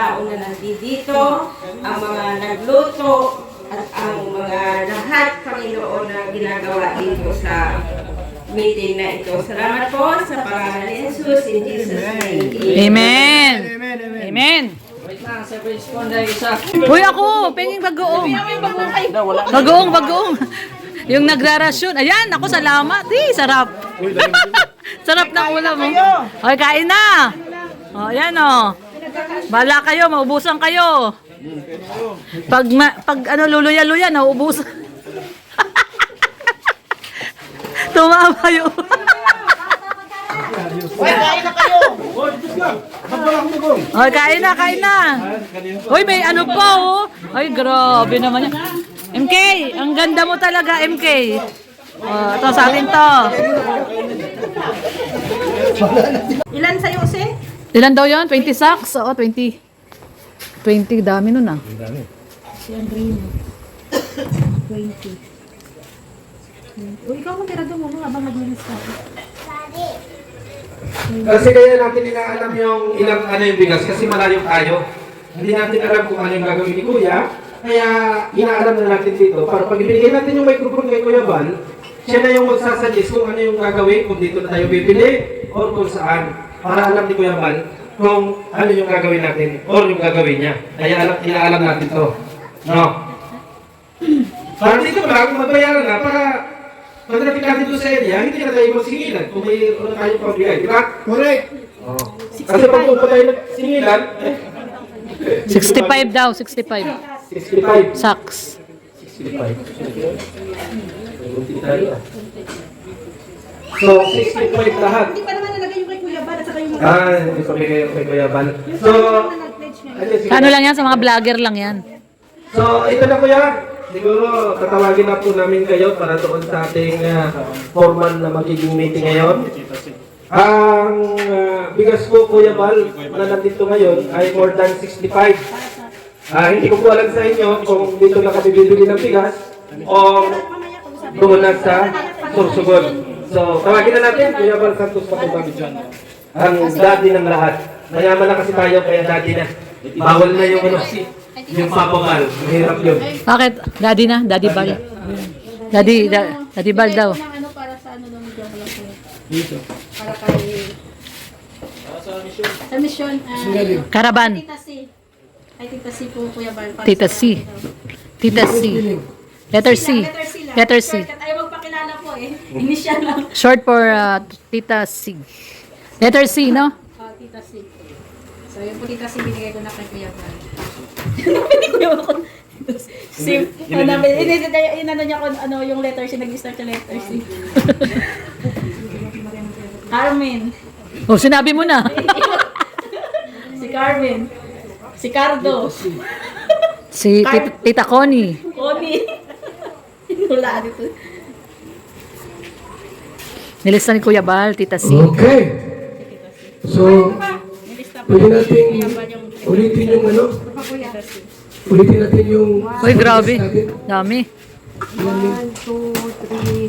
tao na nandito, ang mga nagluto, at ang mga lahat, Panginoon, na ginagawa dito sa meeting na ito. Salamat po sa pangalan ni Jesus, in Jesus' name. Amen. Amen. Uy, ako, penging bagoong. Bagoong. Yung nagrarasyon. Ayan, ako, salamat. Sarap. Sarap ng ulam mo. Okay, kain na. O, ayan o. Bala kayo, maubusan kayo. Pag luluya-luya, nauubusan. Tumama yun. Uy, kain na kayo! Ay, kain na. Uy, may ano pa, oh. Ay, grabe naman yan. MK, ang ganda mo talaga, MK. Oh, ito sa akin to. Ilan sa'yo, Ose? Ilan daw yun? 20 sacks? Oo, 20. 20, dami nun ah. Si Andrino. 20. O, ikaw matira doon muna habang maglinis ka. Kasi kaya natin inaalam yung ilang yung bigas kasi malayo tayo. Hindi natin alam kung ano yung gagawin ni Kuya. Kaya inaalam na natin dito. Para pag ibigay natin yung microphone kay Kuya Val, siya na yung magsasuggest kung ano yung gagawin, kung dito na tayo bibili or kung saan. Para alam ni Kuya Val kung ano yung gagawin natin or yung gagawin niya. Kaya inaalam natin to. No? Para dito lang, magbayaran na para pagdating natin doon sa area, hindi na tayo magsingilan kung may ano tayo pabigay, di ba? Correct! Oh. Kasi pag doon pa tayo nagsingilan, 65 daw, 65. 65. Sacks. 65. So, 65 lahat. Hindi pa naman nalagay yung kay Kuya Bal at saka yung Hindi pa kay Kuya Bal. So, Ano lang yan, sa mga vlogger lang yan. So, ito na Kuya. Siguro, tatawagin na po namin kayo para doon sa ating foreman na magiging meeting ngayon. Ang bigas ko, Kuya Bal, na nandito ngayon ay more than 65. Hindi ko po alam sa inyo kung dito na kami bibili ng bigas o doon na sa Sursugon. So, tawagin na natin, Kuya Bal Santos Patubang. Ang daddy ng lahat. Mayaman na kasi tayo, kaya daddy na. Bawal na yung yung Papa Bal. Mahirap yun. Bakit? Daddy na? Daddy Bal. Daddy Bal daw. ano para sa ano lang dyan lang po. Dito. Para kay sa mission. Karaban. Tita C. Ay, Tita C po, Kuya Bal. Tita C. Tita C. Letter C. Letter C. Ayaw magpakilala po eh. Initial lang. Short for Tita C. Letter C, no? Tita C. So, yung po Tita C, binigay ko na kay Kuya Bal. Hindi ko yung ako. Sim. Inano niya kung ano yung letter C. Nag-start yung letter C. Carmen. Oh, sinabi mo na. Si Carmen. Si Cardo. Si Tita Connie. Connie. Wala dito. Nilista ni Kuya Bal, Tita C. Okay. So, pwede natin ulitin yung ulitin natin yung Uy, grabe. Dami. 1, 2,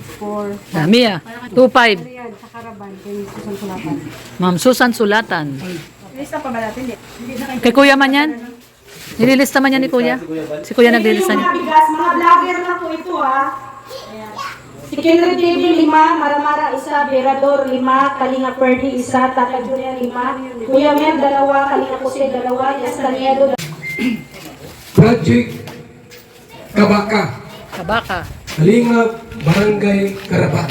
3, 4. Dami ah. 2-5. Ayan, sa Karaban, kay Susan Sulatan. Ma'am Susan Sulatan. Lista pa ba natin? Hindi na kayo. Kay Kuya man yan? Nililista man yan ni Kuya? Si Kuya naglilista niya. Mga bigas, mga vlogger na po ito ha. Si Kendrick TV 5, Maramara 1, Berador 5, Kalinga Perdi 1, Tata Julia 5, Kuya Mer 2, Kalinga Jose 2, Yastaniedo 2. Project Kabaka, Kabaka. Kalingap, Barangay Karaban.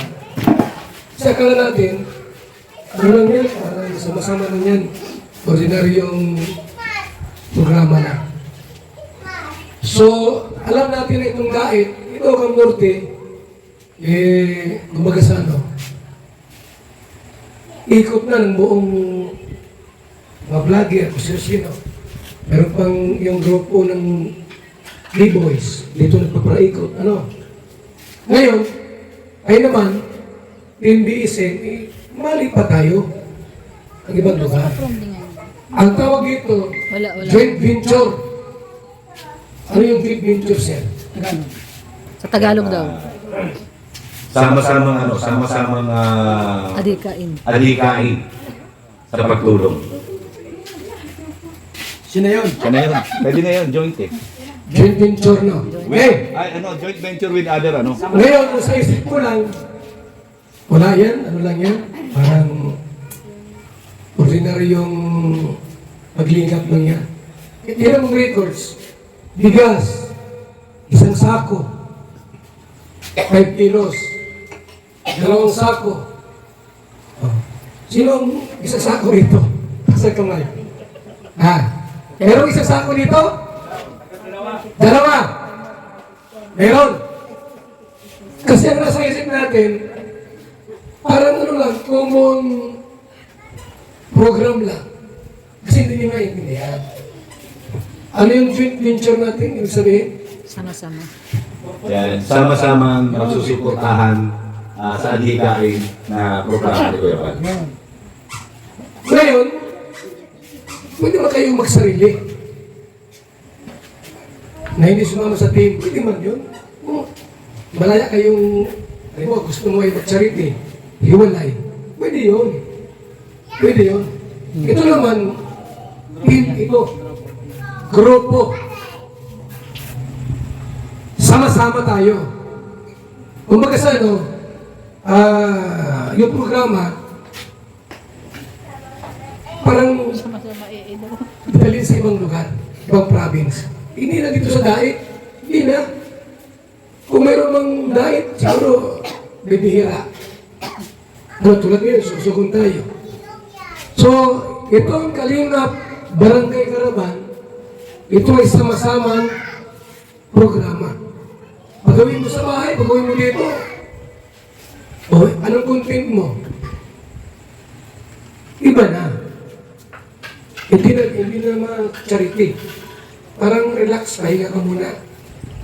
Sa akala natin, ano lang yan, para sama-sama lang yan. Ordinaryong programa na. So, alam natin na itong dait, ito kang norte, kumbaga sa ano, ikot na ng buong mga vlogger, kung sino. Meron pang yung grupo ng B-Boys, dito nagpapaikot, ano. Ngayon, ay naman, Team BSN, mali pa tayo ang ibang lugar. Ang tawag dito, Wala. joint venture. Ano yung joint venture, sir? Sa Tagalog daw. Sama-samang Adikain. adhikain sa pagtulong. Sino yun? Siya na yun. Pwede na yun, joint eh. Joint venture, no? Okay. Ay, ano, joint venture with other, ano? Ngayon, kung sa isip ko lang, wala yan, ano lang yan, parang ordinaryong paglingap lang yan. Ilang records, bigas, isang sako, 5 kilos, 2 sako. Oh. Sinong isang sako rito? Sa kamay. Merong isang sako dito? Dalawa. Meron. Kasi ang nasa isip natin, parang ano lang, common program lang. Kasi hindi nyo maintindihan. Ano yung joint venture natin? Ibig sabihin? Sama-sama. Yan, sama-samang magsusuportahan sa adhikain na programa ni Kuya Bal. Ngayon, pwede ba kayong magsarili? Na hindi sumama sa team, pwede man yun. Kung malaya kayong, alam mo, gusto mo ay mag-charity, hiwalay. Pwede yun. Pwede yun. Ito naman, team ito. Grupo. Sama-sama tayo. Kung baga sa ano, yung programa, parang dalhin sa ibang lugar, ibang province. Hindi na dito sa daig. Hindi na. Kung mayroon mang daig, siguro bibihira. Ano, tulad ngayon, susugon tayo. So, ito ang Kalingap Barangay Caravan. Ito ay sama-samang programa. Pagawin mo sa bahay, pagawin mo dito. O, anong content mo? Iba na. Hindi na ma-charity. Parang relax, pahinga ka muna.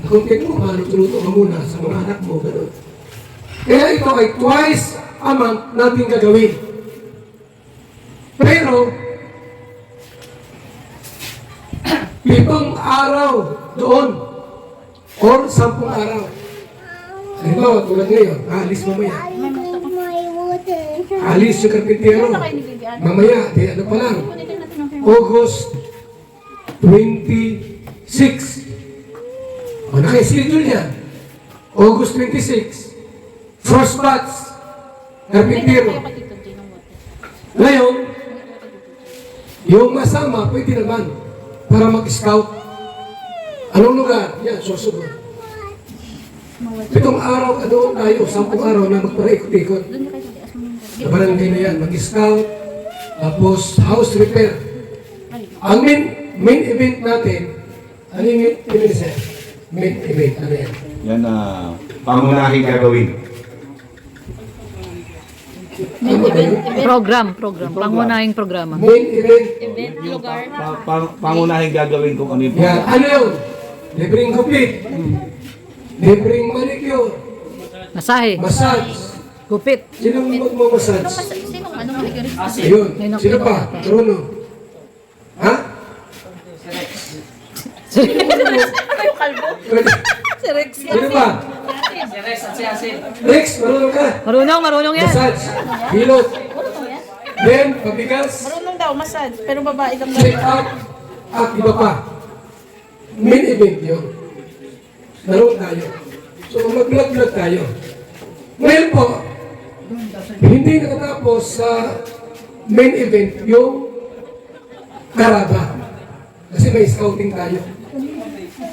Ang content mo, maluto-luto ka muna sa mga anak mo. Ganun. Kaya ito ay twice a month natin gagawin. Pero, 7 araw doon. Or 10 araw. Halimbawa, tulad ngayon, alis mamaya. Alis yung karpintero. Mamaya, di ano pa lang. August 26. O, naka-schedule yan. August 26. First batch. Karpintero. Ngayon, yung masama, pwede naman para mag-scout. Anong lugar? Yan, susunod. 7 araw, doon tayo, 10 araw na magpara-ikot-ikot. Sa barangay na yan, mag-scout, tapos house repair. Ang main event natin, ano yung main event? Ano yan? Yan na pangunahing gagawin. Program. Pangunahing programa. Main event. Pangunahing gagawin kung ano yung Yan, ano yun? Libreng gupit. Libreng manicure. Masahe. Massage. Gupit. Sinong magmamassage? Sinong ano makikinig? Ayun. Sino pa? Bruno. Ha? Si Rex. Sino pa? Rex, marunong ka? Marunong yan. Massage. Hilot. Then, pabigas. Marunong daw, massage. Pero babae lang Check up. At iba pa. Main event yun. Naroon tayo. So, mag-vlog tayo. Ngayon po, hindi nakatapos sa main event yung karaba. Kasi may scouting tayo.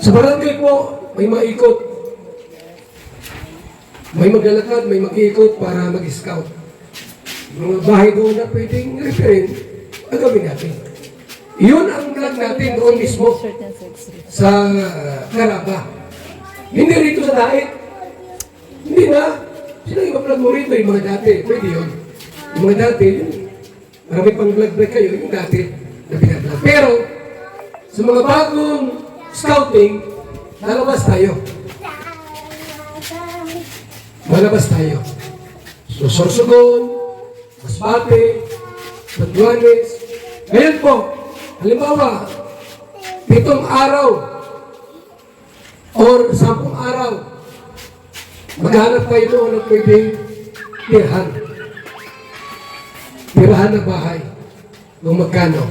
Sa barangay po, may maikot. May maglalakad, may mag-iikot para mag-scout. Mga bahay doon na pwedeng referent, agawin natin. Yun ang vlog natin doon mismo sa Karaba. Hindi rito sa daig. Hindi na. Sino yung vlog mo rito? Yung mga dati. Pwede yun. Yung mga dati, marami pang vlog kayo, yung dati na pinag-vlog. Pero, sa mga bagong scouting, lalabas tayo. Lalabas tayo. So, Sorsogon, Masbate, Batuanes. Ngayon po, halimbawa, 7 araw or 10 araw, maghanap kayo doon ng pwedeng tirahan. Tirahan na bahay. Kung magkano.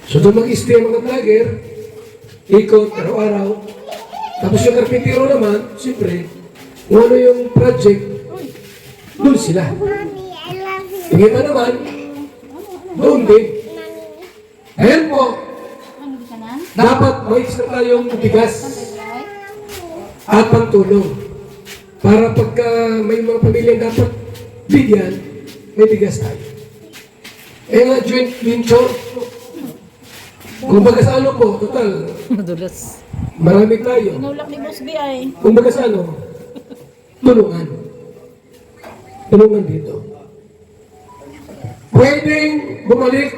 So doon mag-stay ang mga vlogger, ikot, araw-araw. Tapos yung karpintero naman, siyempre, kung ano yung project, doon sila. Yung iba naman, doon din. Ayan po, dapat may extra tayong bigas at pantulong. Para pagka may mga pamilyang dapat bigyan, may bigas tayo. Eh nga, joint venture. Kung baga sa ano po, total, Madulas. marami tayo. Nulak ni Boss B ay. Kung baga sa ano, tulungan. Tulungan dito. Pwedeng bumalik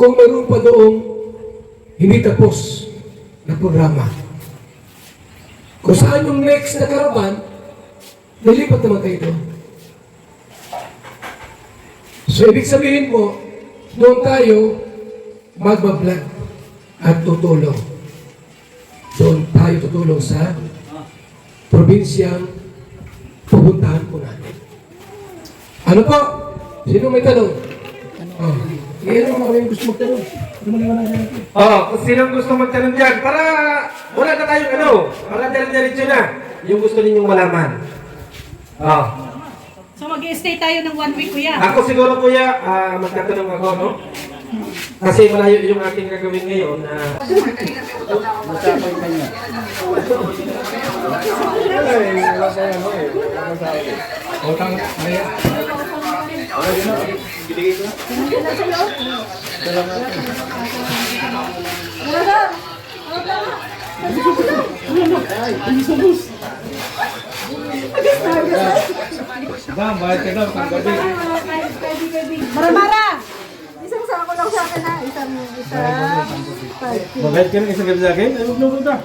kung meron pa doong hindi tapos na programa. Kung saan yung next na karaban, nalipat naman kayo doon. So, ibig sabihin po, doon tayo magbablog at tutulong. Doon tayo tutulong sa probinsyang pupuntahan po natin. Ano po? Sino may tanong? Oh. Ngayon naman kami gusto magtanong. Kung sinong gusto magtanong dyan, para wala na tayong para diretso na yung gusto ninyong malaman. So mag-stay tayo ng 1 week, kuya. Ako siguro kuya, magtatanong ako, no? Kasi malayo yung ating gagawin ngayon na... Mara! Isang sako lang sa akin na. Isang. Mabait ka ng isang gabi sa akin? Ay, huwag na.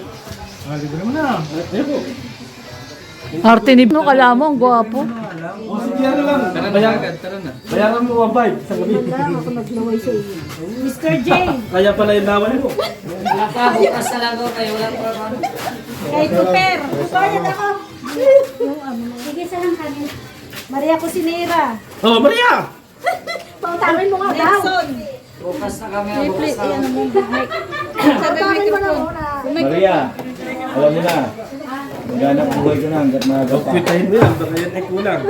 Libre mo na. Ayun po. Arte ni no, kala mo, ang gwapo. O, sige, ano lang. Bayaran mo 1.5 sa gabi. Ako naglaway sa iyo. Mr. J! Kaya pala yung lawan mo. Bukas na lang ako kayo. Walang problema. Kay Cooper! Bayad ako! Sige, salang kami. Maria Cusinera. Oh, Maria! Pautangin mo nga daw. Bukas na kami. Play, ano mo, big mic. Pautangin mo na muna. Maria, alam mo na, maghanap buhay ko na hanggat maaga pa. Kwitahin mo yan, baka yan ay kulang.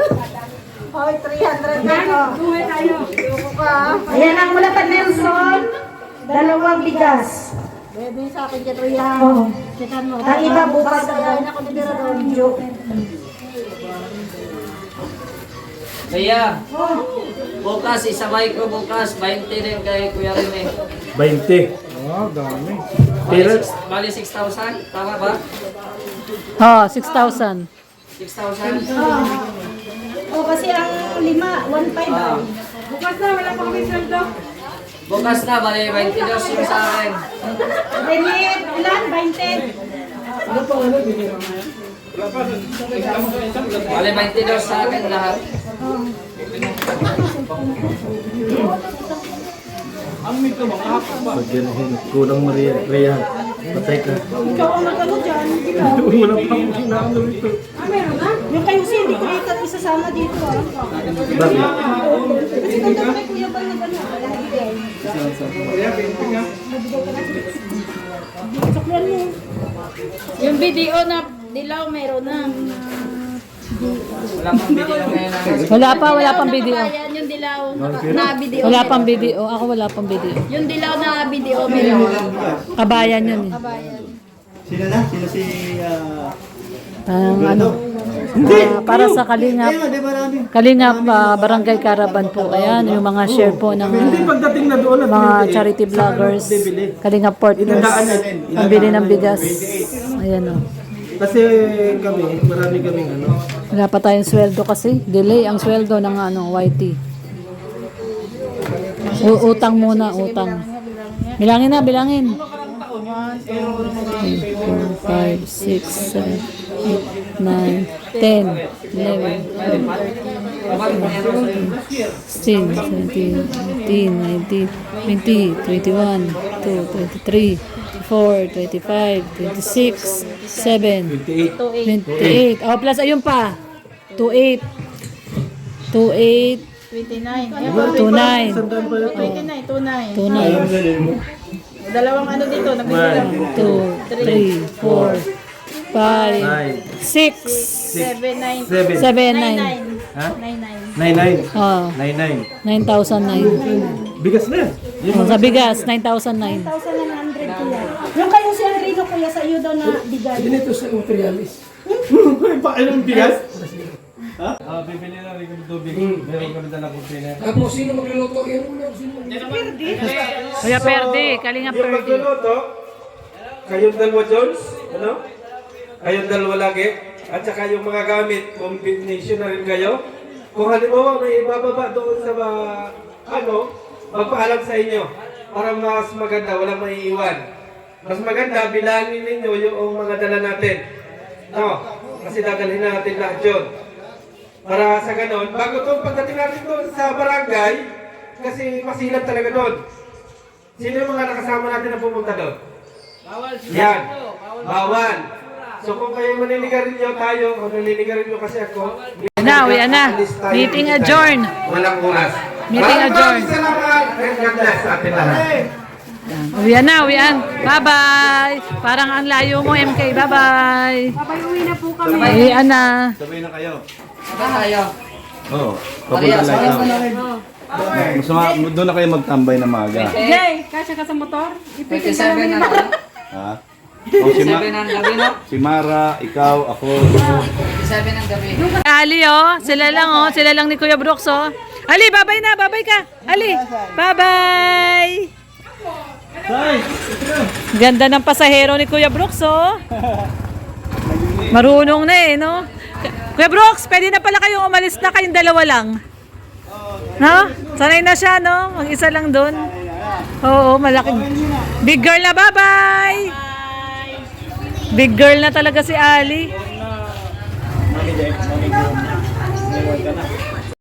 Hoy, 300 na ito. Buhay tayo. Yuko ka. Ayan ang mula pa Nelson. 2 bigas. Bebe sa akin dyan, Ria. Oo. Ang iba bukas na daw. Ako nitira doon. Joke. Kaya, bukas, isabay ko bukas. 20 rin kay Kuya Rene. 20. Oh, dami. Bali 6,000. Tama ba? Oh, 6,000. 6,000? Oh, kasi ang 5, 1.5 ay. Bukas na, wala pa kami sweldo. Bukas na, bali 20 daw yung sa akin. Renit, ilan? 20. Bali 20 daw sa akin lahat. Kulang Maria. Patay ka. Ikaw ang nagano dyan. Ikaw. Wala pa akong kinaano ito. Meron na? Yung kayo si hindi ko isasama dito ah. Bakit? Kasi ganda ko kay Kuya Bal na gano'n. Saklan mo. Yung video na dilaw, meron na. Wala pang video ngayon. Wala pang video. Kabayan, yung dilaw na video. Wala pang video. Ako wala pang video. Yung dilaw na video, meron. Kabayan yun eh. Kabayan. Sino na? Sino si... Para sa Kalingap Barangay Caravan po. Ayan, yung mga share po ng Pagdating na doon at mga charity vloggers. Kalingap Partners. Ang bili ng bigas. Ayan o. kasi kami, marami kaming Wala pa tayong sweldo kasi. Delay ang sweldo ng YT. Utang muna, utang. Bilangin na, bilangin. 3, 4, 5, 6, 7, 8, 9, 10, 11, 12, 16, 17, 18, 19, 20, 21, 22, 23, 24, 25, 26, 7, 28. Oh, plus ayun pa. 28. 28, 29. Ayan, 29. 29, 29. 29. Dalawang ano dito, nagbibilang. 2, 3, 4, 5, 6, 7, 9, 7, 9. 9. 99. Oh, 99. 9,009. Bigas na. Oh, sa bigas, 9,009. 1,100 kuya. Yung kayong si Enrico kuya sa iyo daw na bigay. Ganito sa materialis. Anong bigas? Ha? Bibili na rin kami tubig. Meron kami dalang container. Tapos sino magluluto? Yan una. Sino magluluto? Kuya Perdi, Kalinga Yung Perdi. magluluto, kayong dalawa Jones, ano? Kayong dalawa lagi. At saka yung mga gamit, combination na rin kayo. Kung halimbawa may ibababa doon sa magpaalam sa inyo para mas maganda, walang maiiwan. Mas maganda, bilangin ninyo yung mga dala natin. No, kasi dadalhin natin lahat yun. Para sa ganon, bago itong pagdating natin doon sa barangay, kasi masilap talaga doon. Sino yung mga nakasama natin na pumunta doon? Yan, bawal. So kung kayo maninigarilyo tayo, o naninigarilyo kasi ako, Na, uwi na. alis tayo, Meeting hindi tayo. adjourned. Walang oras. Meeting adjourned. Salamat. God bless sa atin lahat. Uwian na, uwian. Bye-bye. Parang ang layo mo, MK. Bye-bye. Uwi na po kami. Uwian na. Sabay na kayo. Tayo. Oo. Papunta lang ikaw. Doon na kayo magtambay na maaga. Jay, kasya ka sa motor? Ipitin ka namin yung Ha? O, si Mara, ikaw, ako. Ali, oh. Sila lang, oh. Sila lang ni Kuya Brooks, oh. Ali, bye-bye na. Bye-bye ka. Ali. Bye-bye. Ganda ng pasahero ni Kuya Brooks, oh. Marunong na eh, no? Kuya Brooks, pwede na pala kayong umalis na, kayong dalawa lang. No? Sanay na siya, no? Mag-isa lang doon. Oo, malaki. Big girl na, bye-bye. Big girl na talaga si Ali. Mami, Mami,